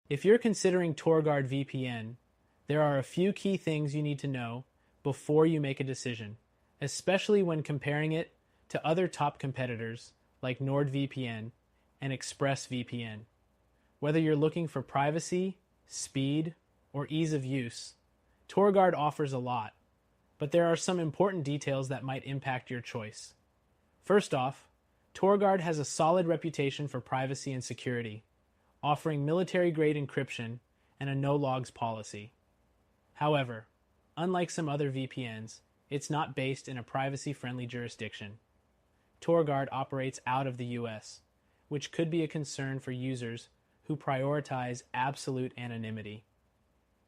If you're considering TorGuard VPN, there are a few key things you need to know before you make a decision, especially when comparing it to other top competitors like NordVPN and ExpressVPN. Whether you're looking for privacy, speed, or ease of use, TorGuard offers a lot, but there are some important details that might impact your choice. First off, TorGuard has a solid reputation for privacy and security, offering military-grade encryption and a no-logs policy. However, unlike some other VPNs, it's not based in a privacy-friendly jurisdiction. TorGuard operates out of the US, which could be a concern for users who prioritize absolute anonymity.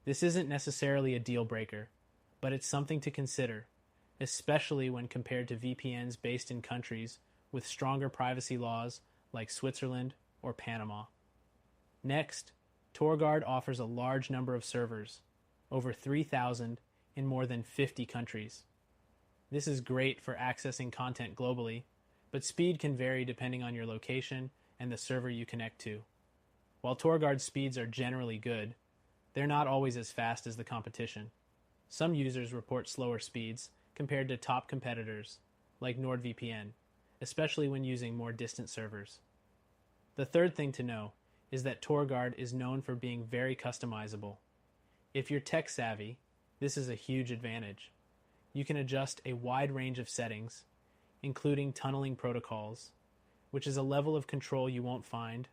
This isn't necessarily a deal breaker, but it's something to consider, especially when compared to VPNs based in countries with stronger privacy laws like Switzerland or Panama. Next, TorGuard offers a large number of servers, over 3,000 in more than 50 countries. This is great for accessing content globally, but speed can vary depending on your location and the server you connect to. While TorGuard speeds are generally good, they're not always as fast as the competition. Some users report slower speeds compared to top competitors, like NordVPN, especially when using more distant servers. The third thing to know is that TorGuard is known for being very customizable. If you're tech savvy, this is a huge advantage. You can adjust a wide range of settings, including tunneling protocols, which is a level of control you won't find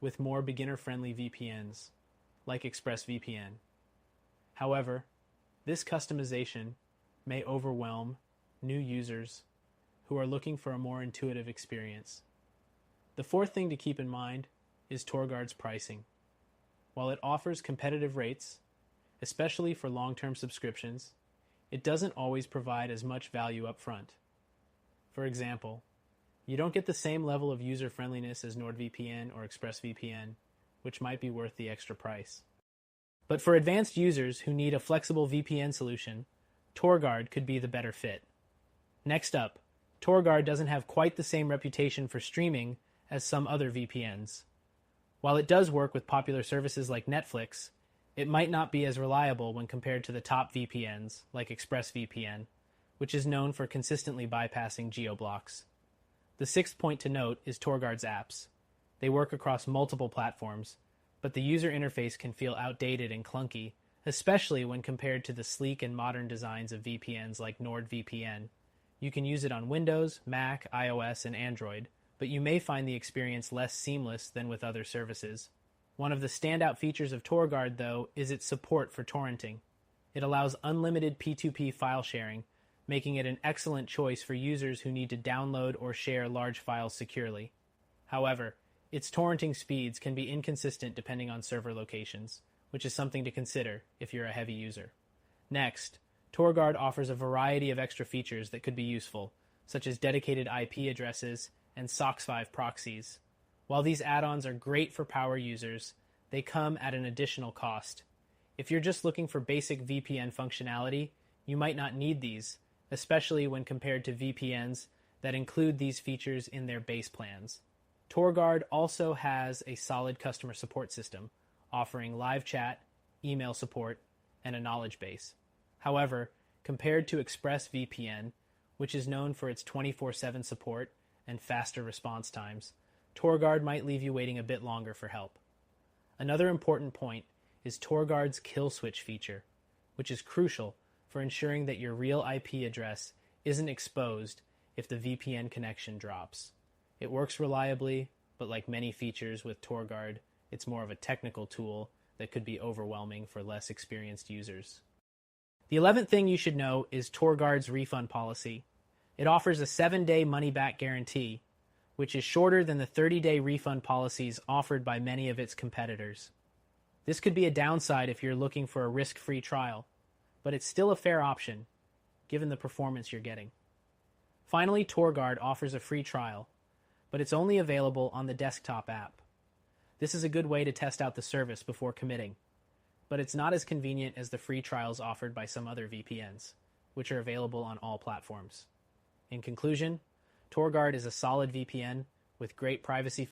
with more beginner-friendly VPNs, like ExpressVPN. However, this customization may overwhelm new users who are looking for a more intuitive experience. The fourth thing to keep in mind is TorGuard's pricing. While it offers competitive rates, especially for long-term subscriptions, it doesn't always provide as much value up front. For example, you don't get the same level of user-friendliness as NordVPN or ExpressVPN, which might be worth the extra price. But for advanced users who need a flexible VPN solution, TorGuard could be the better fit. Next up, TorGuard doesn't have quite the same reputation for streaming as some other VPNs. While it does work with popular services like Netflix, it might not be as reliable when compared to the top VPNs like ExpressVPN, which is known for consistently bypassing geo-blocks. The sixth point to note is TorGuard's apps. They work across multiple platforms, but the user interface can feel outdated and clunky, especially when compared to the sleek and modern designs of VPNs like NordVPN. You can use it on Windows, Mac, iOS, and Android, but you may find the experience less seamless than with other services. One of the standout features of TorGuard, though, is its support for torrenting. It allows unlimited P2P file sharing, making it an excellent choice for users who need to download or share large files securely. However, its torrenting speeds can be inconsistent depending on server locations, which is something to consider if you're a heavy user. Next, TorGuard offers a variety of extra features that could be useful, such as dedicated IP addresses and SOCKS5 proxies. While these add-ons are great for power users, they come at an additional cost. If you're just looking for basic VPN functionality, you might not need these, especially when compared to VPNs that include these features in their base plans. TorGuard also has a solid customer support system, offering live chat, email support, and a knowledge base. However, compared to ExpressVPN, which is known for its 24/7 support and faster response times, TorGuard might leave you waiting a bit longer for help. Another important point is TorGuard's kill switch feature, which is crucial for ensuring that your real IP address isn't exposed if the VPN connection drops. It works reliably, but like many features with TorGuard, it's more of a technical tool that could be overwhelming for less experienced users. The 11th thing you should know is TorGuard's refund policy. It offers a 7-day money-back guarantee, which is shorter than the 30-day refund policies offered by many of its competitors. This could be a downside if you're looking for a risk-free trial, but it's still a fair option, given the performance you're getting. Finally, TorGuard offers a free trial, but it's only available on the desktop app. This is a good way to test out the service before committing, but it's not as convenient as the free trials offered by some other VPNs, which are available on all platforms. In conclusion, TorGuard is a solid VPN with great privacy